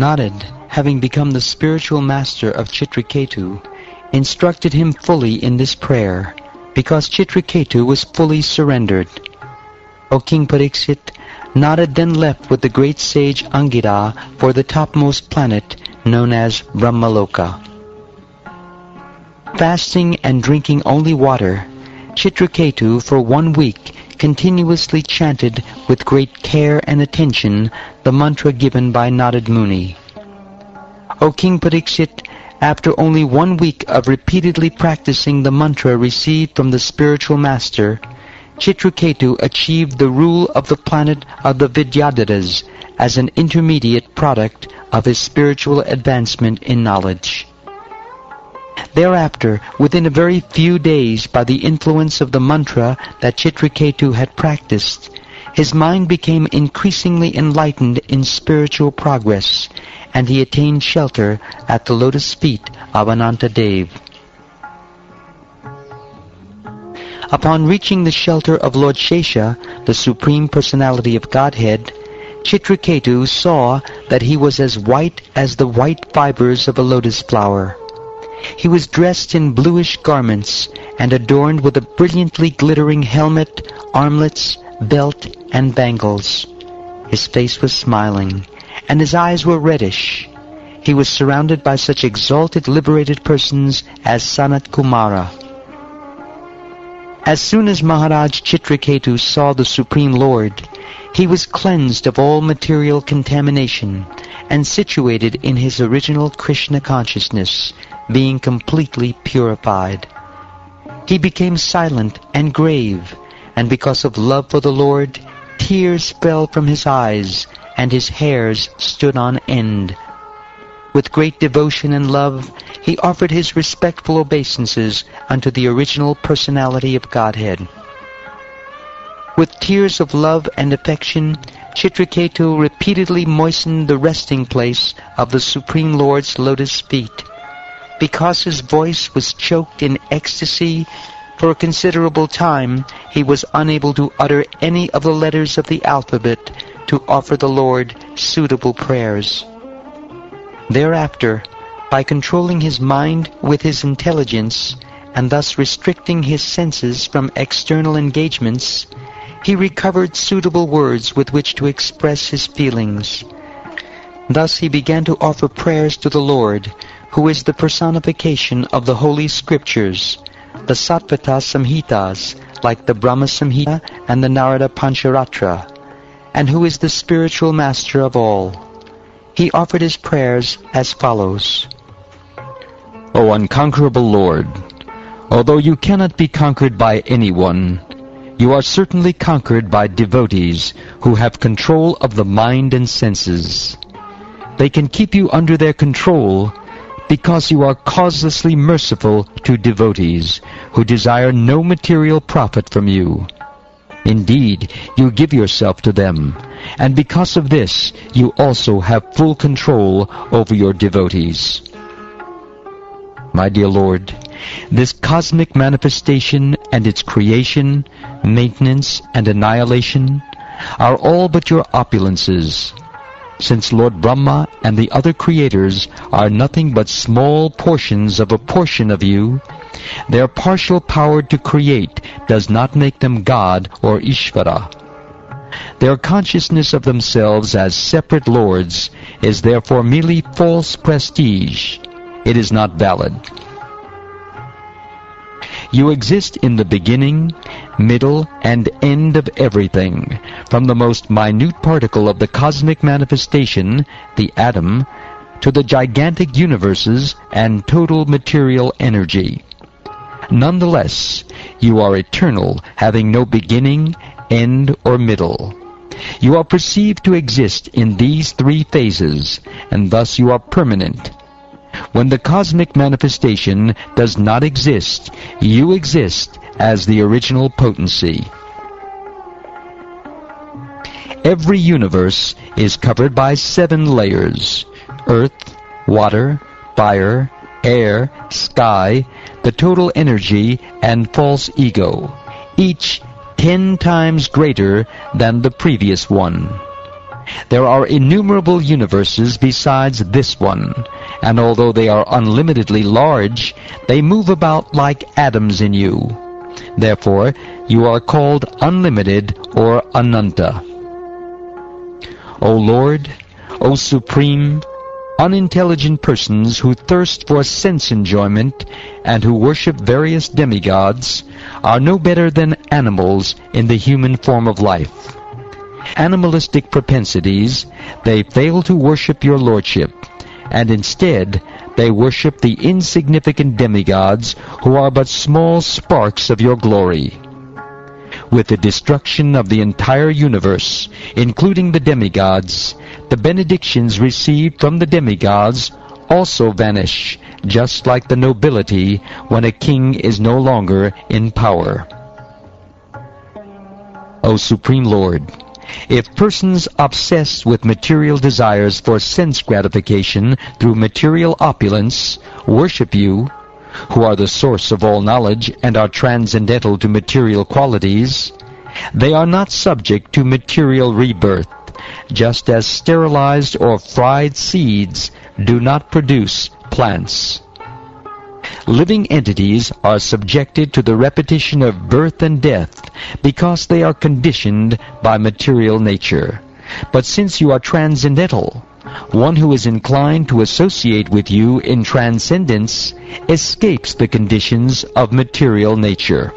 Narad, having become the spiritual master of Chitraketu, instructed him fully in this prayer, because Chitraketu was fully surrendered. O King Pariksit, Narad then left with the great sage Angira for the topmost planet known as Brahmaloka. Fasting and drinking only water, Chitraketu for 1 week continuously chanted with great care and attention the mantra given by Narad Muni. O King Pariksit, after only 1 week of repeatedly practicing the mantra received from the spiritual master, Chitraketu achieved the rule of the planet of the Vidyadharas as an intermediate product of his spiritual advancement in knowledge. Thereafter, within a very few days, by the influence of the mantra that Chitraketu had practiced, his mind became increasingly enlightened in spiritual progress, and he attained shelter at the lotus feet of Anantadev. Upon reaching the shelter of Lord Shesha, the Supreme Personality of Godhead, Chitraketu saw that he was as white as the white fibers of a lotus flower. He was dressed in bluish garments and adorned with a brilliantly glittering helmet, armlets, belt, and bangles. His face was smiling, and his eyes were reddish. He was surrounded by such exalted, liberated persons as Sanat Kumara. As soon as Maharaj Chitraketu saw the Supreme Lord, he was cleansed of all material contamination and situated in his original Krishna consciousness, being completely purified. He became silent and grave, and because of love for the Lord, tears fell from his eyes, and his hairs stood on end. With great devotion and love, he offered his respectful obeisances unto the original personality of Godhead. With tears of love and affection, Chitraketu repeatedly moistened the resting place of the Supreme Lord's lotus feet. Because his voice was choked in ecstasy, for a considerable time he was unable to utter any of the letters of the alphabet to offer the Lord suitable prayers. Thereafter, by controlling his mind with his intelligence, and thus restricting his senses from external engagements, he recovered suitable words with which to express his feelings. Thus he began to offer prayers to the Lord, who is the personification of the Holy Scriptures, the Sattvata Samhitas, like the Brahma Samhita and the Narada Pancharatra, and who is the spiritual master of all. He offered his prayers as follows. O unconquerable Lord, although you cannot be conquered by anyone, you are certainly conquered by devotees who have control of the mind and senses. They can keep you under their control because you are causelessly merciful to devotees who desire no material profit from you. Indeed, you give yourself to them, and because of this, you also have full control over your devotees. My dear Lord, this cosmic manifestation and its creation, maintenance, and annihilation are all but your opulences. Since Lord Brahma and the other creators are nothing but small portions of a portion of you, their partial power to create does not make them God or Ishvara. Their consciousness of themselves as separate lords is therefore merely false prestige. It is not valid. You exist in the beginning, middle, and end of everything, from the most minute particle of the cosmic manifestation, the atom, to the gigantic universes and total material energy. Nonetheless, you are eternal, having no beginning, end, or middle. You are perceived to exist in these three phases, and thus you are permanent. When the cosmic manifestation does not exist, you exist as the original potency. Every universe is covered by 7 layers: earth, water, fire, air, sky, the total energy, and false ego, each 10 times greater than the previous one. There are innumerable universes besides this one, and although they are unlimitedly large, they move about like atoms in you. Therefore, you are called unlimited or ananta. O Lord, O supreme, unintelligent persons who thirst for sense enjoyment and who worship various demigods are no better than animals in the human form of life. Animalistic propensities, they fail to worship your lordship, and instead they worship the insignificant demigods who are but small sparks of your glory. With the destruction of the entire universe, including the demigods, the benedictions received from the demigods also vanish, just like the nobility when a king is no longer in power. O Supreme Lord, if persons obsessed with material desires for sense gratification through material opulence worship you, who are the source of all knowledge and are transcendental to material qualities, they are not subject to material rebirth, just as sterilized or fried seeds do not produce plants. Living entities are subjected to the repetition of birth and death because they are conditioned by material nature. But since you are transcendental, one who is inclined to associate with you in transcendence escapes the conditions of material nature.